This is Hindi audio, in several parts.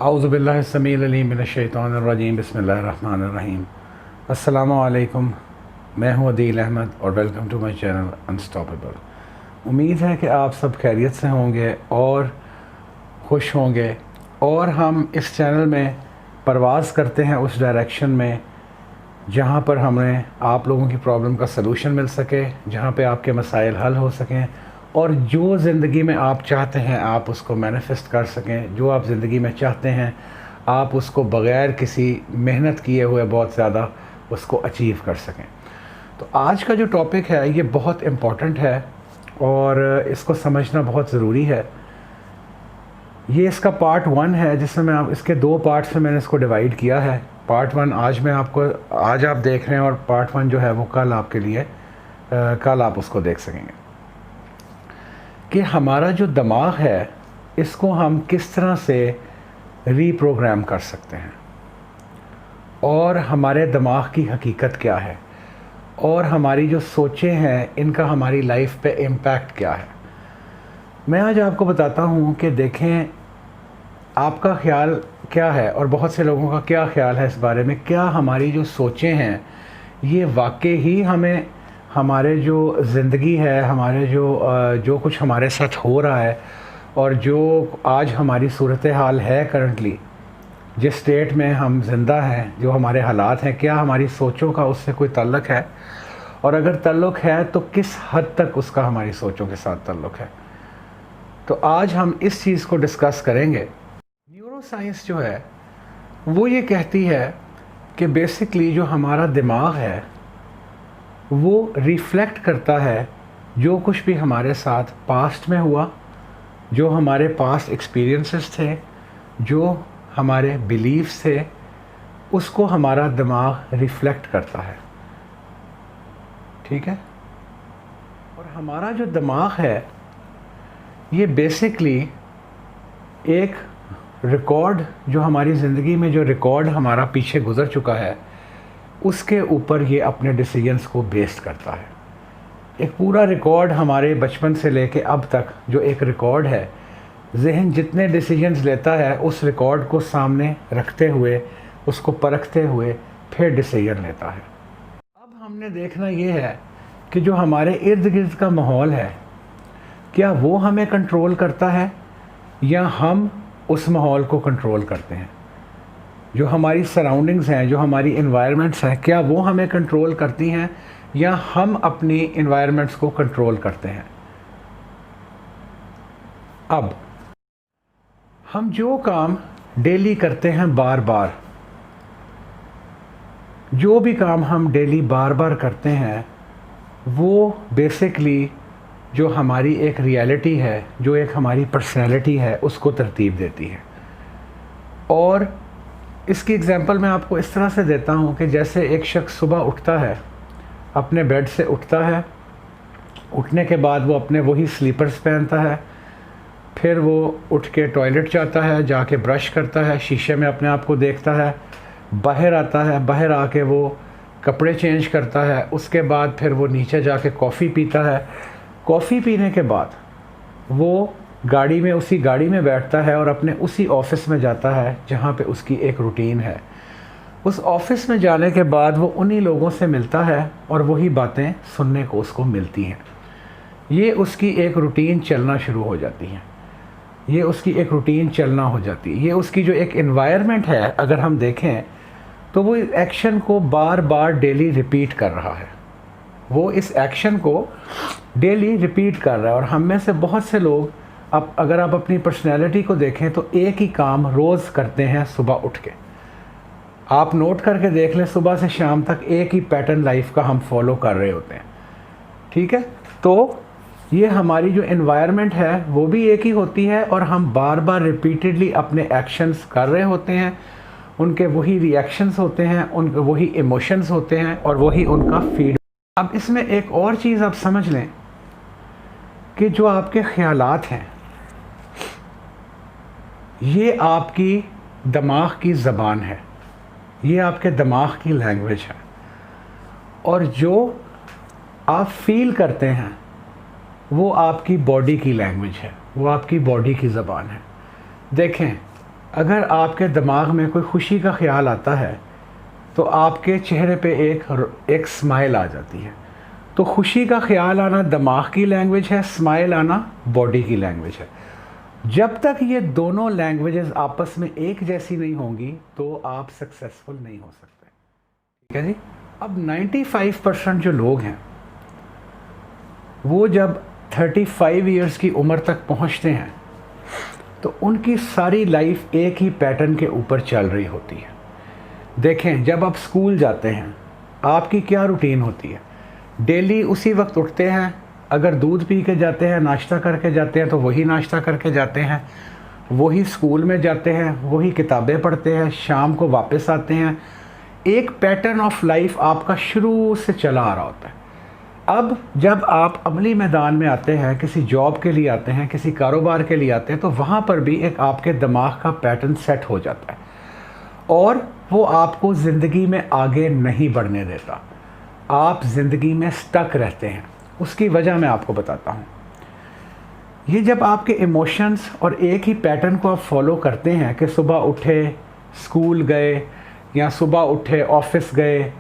औज़ुबिल्लाहि समीउल अलीम मिनश्शैतानिर्रजीम बिस्मिल्लाहिर्रहमानिर्रहीम। अस्सलामु अलैकुम, मैं हूँ अदील अहमद और welcome to my channel unstoppable. उम्मीद है कि आप सब खैरियत से होंगे और खुश होंगे, और हम इस चैनल में परवाज़ करते हैं उस डायरेक्शन में जहाँ पर हमें आप लोगों की प्रॉब्लम का सलूशन मिल सके, जहाँ पे आपके मसाइल हल हो सकें और जो ज़िंदगी में आप चाहते हैं आप उसको मैनिफेस्ट कर सकें। जो आप ज़िंदगी में चाहते हैं आप उसको बग़ैर किसी मेहनत किए हुए बहुत ज़्यादा उसको अचीव कर सकें। तो आज का जो टॉपिक है ये बहुत इम्पॉर्टेंट है और इसको समझना बहुत ज़रूरी है। ये इसका पार्ट 1 है जिसमें मैं इसके 2 पार्ट्स में मैंने इसको डिवाइड किया है। पार्ट 1 आज आप देख रहे हैं और पार्ट 1 जो है वो कल आपके लिए कल आप उसको देख सकेंगे कि हमारा जो दिमाग है इसको हम किस तरह से रीप्रोग्राम कर सकते हैं और हमारे दिमाग की हकीकत क्या है और हमारी जो सोचें हैं इनका हमारी लाइफ पे इम्पैक्ट क्या है। मैं आज आपको बताता हूँ कि देखें आपका ख्याल क्या है और बहुत से लोगों का क्या ख्याल है इस बारे में। क्या हमारी जो सोचें हैं ये वाकई ही हमें हमारे जो ज़िंदगी है, हमारे जो कुछ हमारे साथ हो रहा है और जो आज हमारी सूरत हाल है करंटली, जिस स्टेट में हम ज़िंदा हैं, जो हमारे हालात हैं, क्या हमारी सोचों का उससे कोई ताल्लुक़ है? और अगर ताल्लुक़ है तो किस हद तक उसका हमारी सोचों के साथ ताल्लुक़ है? तो आज हम इस चीज़ को डिस्कस करेंगे। न्यूरो साइंस जो है वो ये कहती है कि बेसिकली जो हमारा दिमाग है वो रिफ्लेक्ट करता है जो कुछ भी हमारे साथ पास्ट में हुआ, जो हमारे पास्ट एक्सपीरियंसेस थे, जो हमारे बिलीव्स थे, उसको हमारा दिमाग रिफ्लेक्ट करता है। ठीक है। और हमारा जो दिमाग है ये बेसिकली एक रिकॉर्ड, जो हमारी ज़िंदगी में जो रिकॉर्ड हमारा पीछे गुज़र चुका है उसके ऊपर ये अपने डिसीजंस को बेस्ड करता है। एक पूरा रिकॉर्ड हमारे बचपन से लेके अब तक जो एक रिकॉर्ड है, ज़हन जितने डिसीजंस लेता है उस रिकॉर्ड को सामने रखते हुए, उसको परखते हुए फिर डिसीजन लेता है। अब हमने देखना ये है कि जो हमारे इर्द गिर्द का माहौल है क्या वो हमें कंट्रोल करता है या हम उस माहौल को कंट्रोल करते हैं। जो हमारी सराउंडिंग्स हैं, जो हमारी इन्वायरमेंट्स हैं, क्या वो हमें कंट्रोल करती हैं या हम अपनी इन्वायरमेंट्स को कंट्रोल करते हैं। अब हम जो काम डेली करते हैं बार बार, जो भी काम हम डेली बार बार करते हैं वो बेसिकली जो हमारी एक रियलिटी है, जो एक हमारी पर्सनैलिटी है उसको तरतीब देती है। और इसकी एग्ज़ाम्पल मैं आपको इस तरह से देता हूँ कि जैसे एक शख्स सुबह उठता है, अपने बेड से उठता है, उठने के बाद वो अपने वही स्लीपर्स पहनता है, फिर वो उठ के टॉयलेट जाता है, जाके ब्रश करता है, शीशे में अपने आप को देखता है, बाहर आता है, बाहर आके वो कपड़े चेंज करता है, उसके बाद फिर वो नीचे जाके कॉफ़ी पीता है। कॉफ़ी पीने के बाद वो गाड़ी में, उसी गाड़ी में बैठता है और अपने उसी ऑफ़िस में जाता है जहाँ पे उसकी एक रूटीन है। उस ऑफ़िस में जाने के बाद वो उन्हीं लोगों से मिलता है और वही बातें सुनने को उसको मिलती हैं। ये उसकी एक रूटीन चलना शुरू हो जाती है, ये उसकी एक रूटीन चलना हो जाती है। ये उसकी जो एक एनवायरनमेंट है, अगर हम देखें तो वो इस एक्शन को बार बार डेली रिपीट कर रहा है, वो इस एक्शन को डेली रिपीट कर रहा है। और हम में से बहुत से लोग, अब अगर आप अपनी पर्सनैलिटी को देखें तो एक ही काम रोज़ करते हैं सुबह उठ के। आप नोट करके देख लें, सुबह से शाम तक एक ही पैटर्न लाइफ का हम फॉलो कर रहे होते हैं। ठीक है। तो ये हमारी जो एनवायरनमेंट है वो भी एक ही होती है और हम बार बार रिपीटेडली अपने एक्शंस कर रहे होते हैं, उनके वही रिएक्शंस होते हैं, उनके वही इमोशंस होते हैं और वही उनका फीड। अब इसमें एक और चीज़ आप समझ लें कि जो आपके ख़यालात हैं ये आपकी दिमाग की ज़बान है, ये आपके दिमाग की लैंग्वेज है, और जो आप फील करते हैं वो आपकी बॉडी की लैंग्वेज है, वो आपकी बॉडी की ज़बान है। देखें अगर आपके दिमाग में कोई खुशी का ख्याल आता है तो आपके चेहरे पे एक स्माइल आ जाती है। तो खुशी का ख्याल आना दिमाग की लैंग्वेज है, स्माइल आना बॉडी की लैंग्वेज है। जब तक ये दोनों लैंग्वेजेस आपस में एक जैसी नहीं होंगी तो आप सक्सेसफुल नहीं हो सकते। ठीक है जी। अब 95% जो लोग हैं वो जब 35 इयर्स की उम्र तक पहुंचते हैं तो उनकी सारी लाइफ एक ही पैटर्न के ऊपर चल रही होती है। देखें, जब आप स्कूल जाते हैं आपकी क्या रूटीन होती है? डेली उसी वक्त उठते हैं, अगर दूध पी के जाते हैं, नाश्ता करके जाते हैं तो वही नाश्ता करके जाते हैं, वही स्कूल में जाते हैं, वही किताबें पढ़ते हैं, शाम को वापस आते हैं। एक पैटर्न ऑफ लाइफ आपका शुरू से चला आ रहा होता है। अब जब आप अमली मैदान में आते हैं, किसी जॉब के लिए आते हैं, किसी कारोबार के लिए आते हैं, तो वहाँ पर भी एक आपके दिमाग का पैटर्न सेट हो जाता है और वो आपको ज़िंदगी में आगे नहीं बढ़ने देता। आप ज़िंदगी में स्टक रहते हैं। उसकी वजह मैं आपको बताता हूँ। ये जब आपके इमोशंस और एक ही पैटर्न को आप फॉलो करते हैं कि सुबह उठे स्कूल गए या सुबह उठे ऑफिस गए,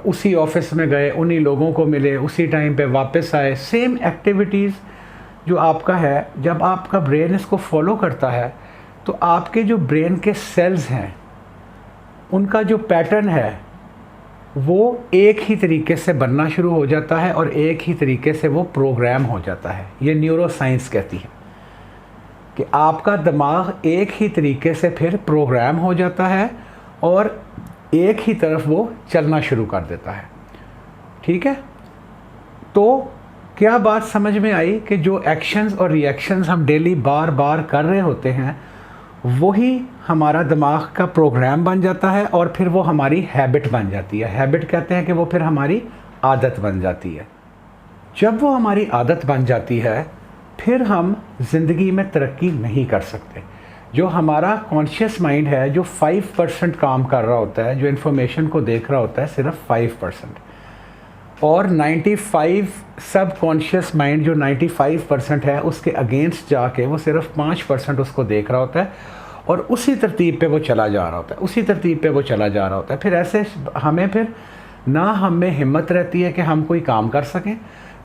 उसी ऑफिस में गए, उन्हीं लोगों को मिले, उसी टाइम पे वापस आए, सेम एक्टिविटीज़ जो आपका है, जब आपका ब्रेन इसको फॉलो करता है तो आपके जो ब्रेन के सेल्स हैं उनका जो पैटर्न है वो एक ही तरीके से बनना शुरू हो जाता है और एक ही तरीके से वो प्रोग्राम हो जाता है। ये न्यूरो साइंस कहती है कि आपका दिमाग एक ही तरीके से फिर प्रोग्राम हो जाता है और एक ही तरफ वो चलना शुरू कर देता है। ठीक है, तो क्या बात समझ में आई कि जो एक्शंस और रिएक्शंस हम डेली बार बार कर रहे होते हैं वही हमारा दिमाग का प्रोग्राम बन जाता है और फिर वो हमारी हैबिट बन जाती है। हैबिट कहते हैं कि वो फिर हमारी आदत बन जाती है। जब वो हमारी आदत बन जाती है फिर हम ज़िंदगी में तरक्की नहीं कर सकते। जो हमारा कॉन्शियस माइंड है जो 5% काम कर रहा होता है, जो इन्फॉर्मेशन को देख रहा होता है सिर्फ 5%, और 95 सब कॉन्शियस माइंड जो 95% है उसके अगेंस्ट जाके वो सिर्फ 5% उसको देख रहा होता है और उसी तरतीब पे वो चला जा रहा होता है, उसी तरतीब पे वो चला जा रहा होता है। फिर ऐसे हमें फिर ना हम में हिम्मत रहती है कि हम कोई काम कर सकें,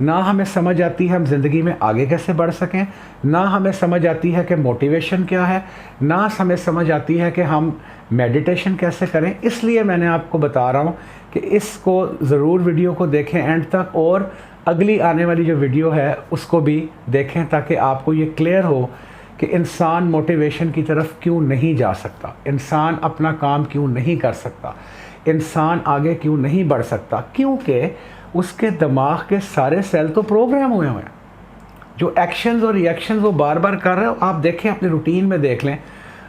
ना हमें समझ आती है हम ज़िंदगी में आगे कैसे बढ़ सकें, ना हमें समझ आती है कि मोटिवेशन क्या है, ना हमें समझ आती है कि हम मेडिटेशन कैसे करें। इसलिए मैंने आपको बता रहा हूँ कि इसको ज़रूर वीडियो को देखें एंड तक, और अगली आने वाली जो वीडियो है उसको भी देखें ताकि आपको ये क्लियर हो कि इंसान मोटिवेशन की तरफ क्यों नहीं जा सकता, इंसान अपना काम क्यों नहीं कर सकता, इंसान आगे क्यों नहीं बढ़ सकता, क्योंकि उसके दिमाग के सारे सेल तो प्रोग्राम हुए हैं। जो एक्शंस और रिएक्शंस वो बार बार कर रहे हो, आप देखें अपने रूटीन में देख लें,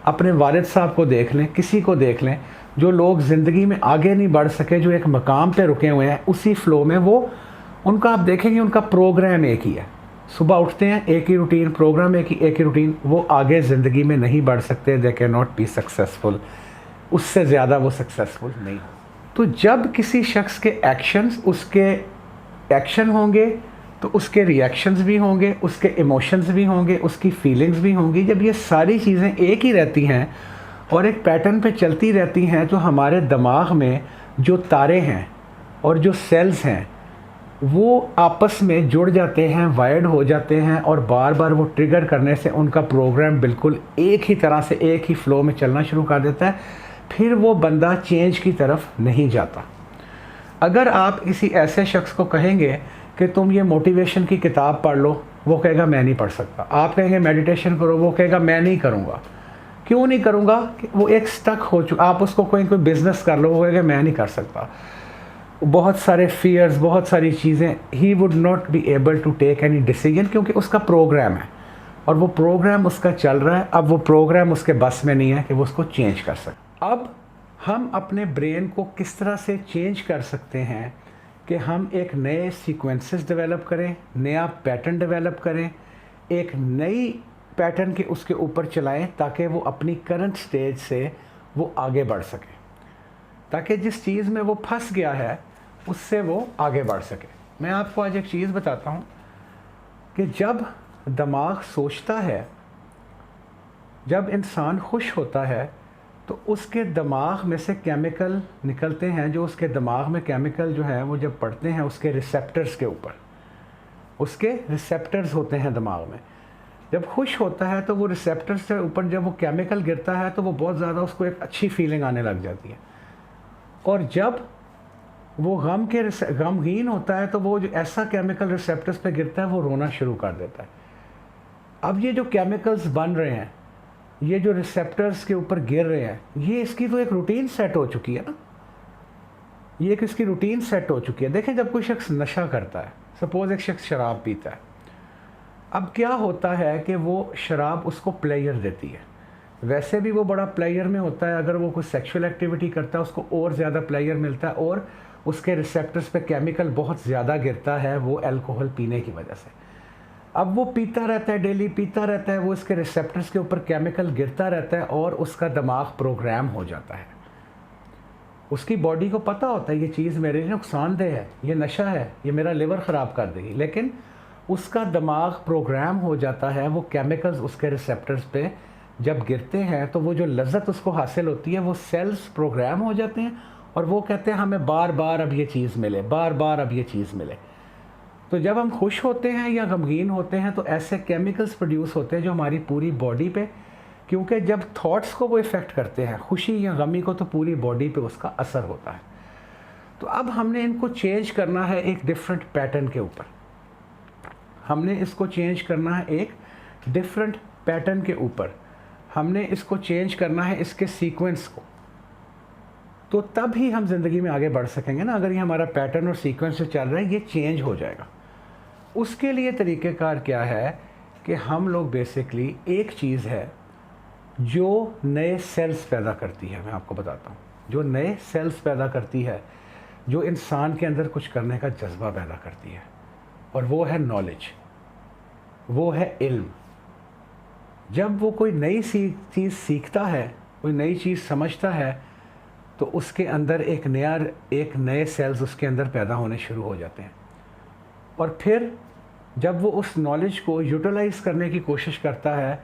अपने वालिद साहब को देख लें, किसी को देख लें, जो लोग ज़िंदगी में आगे नहीं बढ़ सके, जो एक मकाम पे रुके हुए हैं उसी फ्लो में, वो उनका आप देखेंगे उनका प्रोग्राम एक ही है। सुबह उठते हैं एक ही रूटीन, प्रोग्राम एक ही रूटीन, वो आगे ज़िंदगी में नहीं बढ़ सकते। They can not be successful, उससे ज़्यादा वो सक्सेसफुल नहीं। तो जब किसी शख्स के एक्शंस, उसके एक्शन होंगे तो उसके रिएक्शंस भी होंगे, उसके इमोशंस भी होंगे, उसकी फीलिंग्स भी होंगी। जब ये सारी चीज़ें एक ही रहती हैं और एक पैटर्न पे चलती रहती हैं तो हमारे दिमाग में जो तारे हैं और जो सेल्स हैं वो आपस में जुड़ जाते हैं, वायर्ड हो जाते हैं और बार बार वो ट्रिगर करने से उनका प्रोग्राम बिल्कुल एक ही तरह से एक ही फ्लो में चलना शुरू कर देता है। फिर वो बंदा चेंज की तरफ नहीं जाता। अगर आप किसी ऐसे शख्स को कहेंगे कि तुम ये मोटिवेशन की किताब पढ़ लो, वो कहेगा मैं नहीं पढ़ सकता। आप कहेंगे मेडिटेशन करो, वो कहेगा मैं नहीं करूँगा। क्यों नहीं करूँगा? वो एक स्टक हो चुका। आप उसको कोई बिज़नेस कर लो, वो कहेगा मैं नहीं कर सकता। बहुत सारे फियर्स, बहुत सारी चीज़ें, he would not be able to take any decision, क्योंकि उसका प्रोग्राम है और वो प्रोग्राम उसका चल रहा है। अब वो प्रोग्राम उसके बस में नहीं है कि वो उसको चेंज कर सके। अब हम अपने ब्रेन को किस तरह से चेंज कर सकते हैं कि हम एक नए सीक्वेंसेस डेवलप करें, नया पैटर्न डेवलप करें, एक नई पैटर्न के उसके ऊपर चलाएं ताकि वो अपनी करंट स्टेज से वो आगे बढ़ सके, ताकि जिस चीज़ में वो फंस गया है उससे वो आगे बढ़ सके। मैं आपको आज एक चीज़ बताता हूँ कि जब दिमाग सोचता है जब इंसान खुश होता है तो उसके दिमाग में से केमिकल निकलते हैं, जो उसके दिमाग में केमिकल जो है वो जब पड़ते हैं उसके रिसेप्टर्स के ऊपर, उसके रिसेप्टर्स होते हैं दिमाग में। जब खुश होता है तो वो रिसेप्टर्स से ऊपर जब वो केमिकल गिरता है तो वो बहुत ज़्यादा उसको एक अच्छी फीलिंग आने लग जाती है। और जब वो गमगीन होता है तो वो जो ऐसा केमिकल रिसेप्टर्स पे गिरता है वो रोना शुरू कर देता है। अब ये जो केमिकल्स बन रहे हैं, ये जो रिसेप्टर्स के ऊपर गिर रहे हैं, ये इसकी तो एक रूटीन सेट हो चुकी है ना, ये एक इसकी रूटीन सेट हो चुकी है। देखें, जब कोई शख्स नशा करता है, सपोज एक शख्स शराब पीता है, अब क्या होता है कि वो शराब उसको प्लेयर देती है। वैसे भी वो बड़ा प्लेयर में होता है, अगर वो कोई सेक्सुअल एक्टिविटी करता है उसको और ज़्यादा प्लेयर मिलता है, और उसके रिसेप्टर्स पे केमिकल बहुत ज़्यादा गिरता है वो अल्कोहल पीने की वजह से। अब वो पीता रहता है, डेली पीता रहता है, वो इसके रिसेप्टर्स के ऊपर केमिकल गिरता रहता है और उसका दिमाग प्रोग्राम हो जाता है। उसकी बॉडी को पता होता है ये चीज़ मेरे लिए नुकसानदेह है, ये नशा है, ये मेरा लिवर ख़राब कर देगी, लेकिन उसका दिमाग प्रोग्राम हो जाता है। वो केमिकल्स उसके रिसेप्टर्स पे जब गिरते हैं तो वो जो लज्जत उसको हासिल होती है, वो सेल्स प्रोग्राम हो जाते हैं और वो कहते हैं हमें बार बार अब ये चीज़ मिले, बार बार अब ये चीज़ मिले। तो जब हम खुश होते हैं या गमगीन होते हैं तो ऐसे केमिकल्स प्रोड्यूस होते हैं जो हमारी पूरी बॉडी पे, क्योंकि जब थॉट्स को वो इफ़ेक्ट करते हैं, खुशी या गमी को, तो पूरी बॉडी पे उसका असर होता है। तो अब हमने इनको चेंज करना है एक डिफरेंट पैटर्न के ऊपर, हमने इसको चेंज करना है एक डिफरेंट पैटर्न के ऊपर, हमने इसको चेंज करना है इसके सीक्वेंस को। तो तब ही हम ज़िंदगी में आगे बढ़ सकेंगे ना। अगर ये हमारा पैटर्न और सीक्वेंस से चल रहा है, ये चेंज हो जाएगा। उसके लिए तरीक़ेकार क्या है कि हम लोग बेसिकली, एक चीज़ है जो नए सेल्स पैदा करती है, मैं आपको बताता हूँ, जो नए सेल्स पैदा करती है, जो इंसान के अंदर कुछ करने का जज्बा पैदा करती है, और वो है नॉलेज, वो है इल्म। जब वो कोई नई चीज़ सीखता है, कोई नई चीज़ समझता है, तो उसके अंदर एक नए सेल्स उसके अंदर पैदा होने शुरू हो जाते हैं। और फिर जब वो उस नॉलेज को यूटिलाइज़ करने की कोशिश करता है,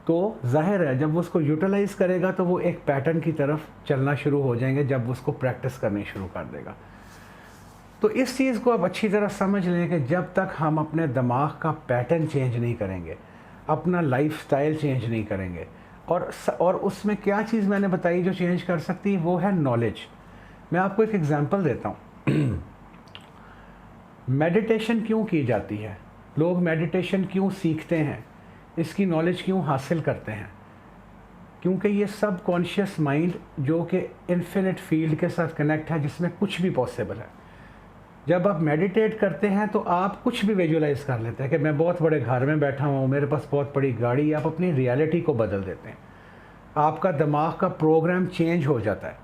तो जाहिर है जब वो उसको यूटिलाइज़ करेगा तो वो एक पैटर्न की तरफ चलना शुरू हो जाएंगे, जब वो उसको प्रैक्टिस करनी शुरू कर देगा। तो इस चीज़ को आप अच्छी तरह समझ लें कि जब तक हम अपने दिमाग का पैटर्न चेंज नहीं करेंगे, अपना लाइफस्टाइल चेंज नहीं करेंगे, और उसमें क्या चीज़ मैंने बताई जो चेंज कर सकती है, वो है नॉलेज। मैं आपको एक एग्जांपल देता हूँ। मेडिटेशन क्यों की जाती है, लोग मेडिटेशन क्यों सीखते हैं, इसकी नॉलेज क्यों हासिल करते हैं? क्योंकि ये सब कॉन्शियस माइंड जो कि इन्फिनिट फील्ड के साथ कनेक्ट है, जिसमें कुछ भी पॉसिबल है। जब आप मेडिटेट करते हैं तो आप कुछ भी विजुलाइज कर लेते हैं कि मैं बहुत बड़े घर में बैठा हूँ, मेरे पास बहुत बड़ी गाड़ी, आप अपनी रियलिटी को बदल देते हैं। आपका दिमाग का प्रोग्राम चेंज हो जाता है,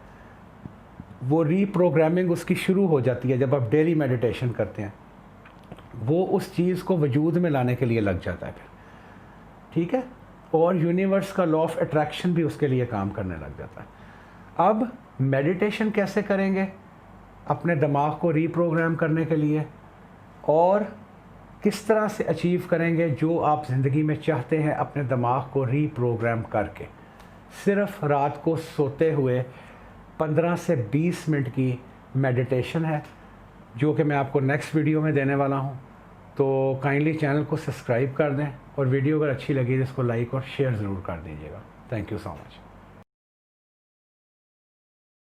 वो रीप्रोग्रामिंग उसकी शुरू हो जाती है। जब आप डेली मेडिटेशन करते हैं, वो उस चीज़ को वजूद में लाने के लिए लग जाता है फिर, ठीक है। और यूनिवर्स का लॉ ऑफ अट्रैक्शन भी उसके लिए काम करने लग जाता है। अब मेडिटेशन कैसे करेंगे अपने दिमाग को रीप्रोग्राम करने के लिए, और किस तरह से अचीव करेंगे जो आप ज़िंदगी में चाहते हैं अपने दिमाग को रीप्रोग्राम करके? सिर्फ रात को सोते हुए 15 से 20 मिनट की मेडिटेशन है, जो कि मैं आपको नेक्स्ट वीडियो में देने वाला हूँ। तो काइंडली चैनल को सब्सक्राइब कर दें, और वीडियो अगर अच्छी लगी तो इसको लाइक और शेयर ज़रूर कर दीजिएगा। Thank you so much.